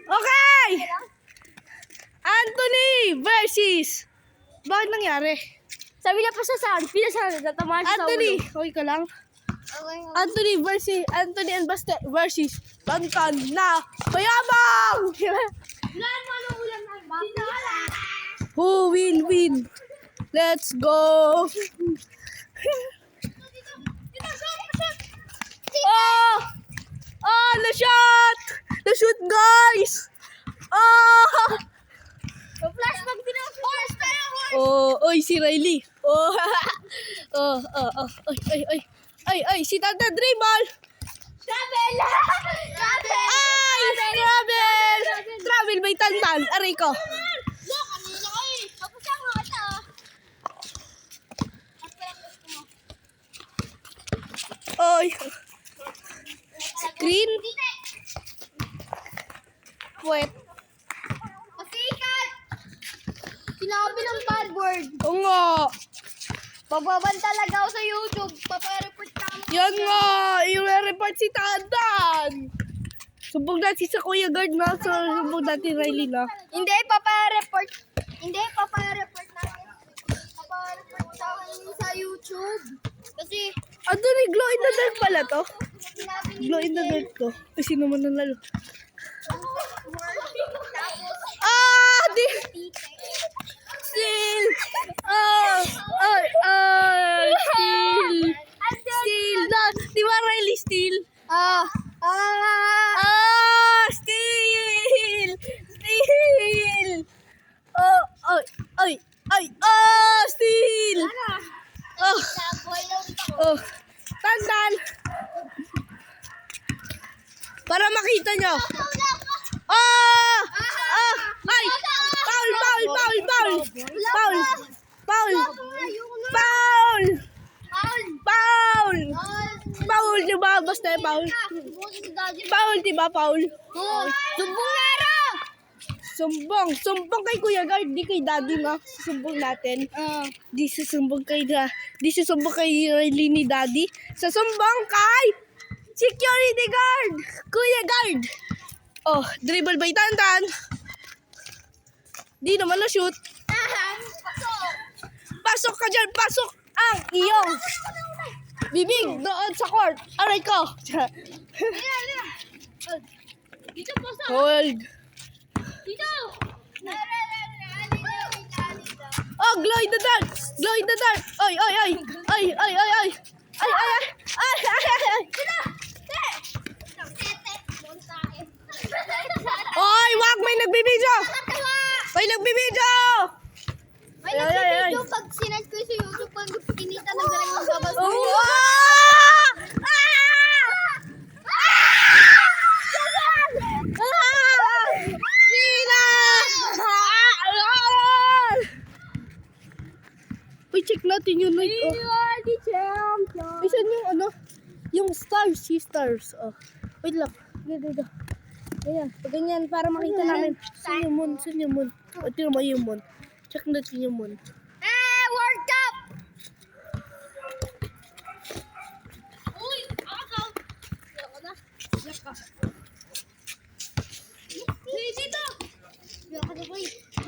Okay! Anthony versus... Bakit nangyari? Sabi niya pa sa saan, pinasabi, natamaan siya sa Anthony, ulo. okay ka lang? Okay. Anthony and Baste versus Tantan na mayabang! Ulan mo ano ulan na ba? Who will win? Let's go! Oh! Oh, na-shot! Na-shoot, guys! Oh! Flash pag pinag-force tayo. Oh, oy, si Riley. Oh, ay, si Tata Dribble. Travel! Ay, travel may Tantan. Aray ko. No, kanina ko eh. Tapos siya mga ito. Oy. Screen. Puwet. Pasikat! Sinabi ng bad word. Oo nga. Pagbaban talaga ako sa YouTube. Papare-report ka mo. Yan nga. I-report si Tantan. Sumbong natin sa Kuya Guard na. Sumbong natin Riley na. Hindi, papare-report. Hindi, papare-report namin. Papare-report sa akin sa YouTube. Kasi, Anthony, glow in the dark pala to. sinabi ni Glow in the dark to. Kasi naman nanalo. tapos, Di! Still! Still! Di ba Riley still? Still! Still! Still! Tandan! Para makita nyo. Ay! Foul, di ba? Basta foul. Foul, di ba? Foul. Sumbong kay Kuya Guard, di kay Daddy ma. Sumbong natin. Di susumbong kay Riley ni Daddy. Susumbong kay security guard, Kuya Guard. Oh, dribble by Tantan. Di naman na shoot. Pasok ka dyan, pasok ang iyong bibig doon sa court. Aray ko. Dito po sa... Hold. Dito! Oh, glow in the dark. Glow in the dark. Ay. Oy, wag may nagbibidyo. May nagbibidyo. May nag-video pag sinad ko sa YouTube pag kinita na galing yung babas. Uy, check natin yung night. You are the champion. Isan yung ano? Yung stars, si stars. Oh. Wait lang. Dito. Ayan, ganyan para makita namin. Saan yung moon? O, tira mo yung moon. Check natin yung moon. World Cup! Uy, akaw! Ako na. Dito! Dito!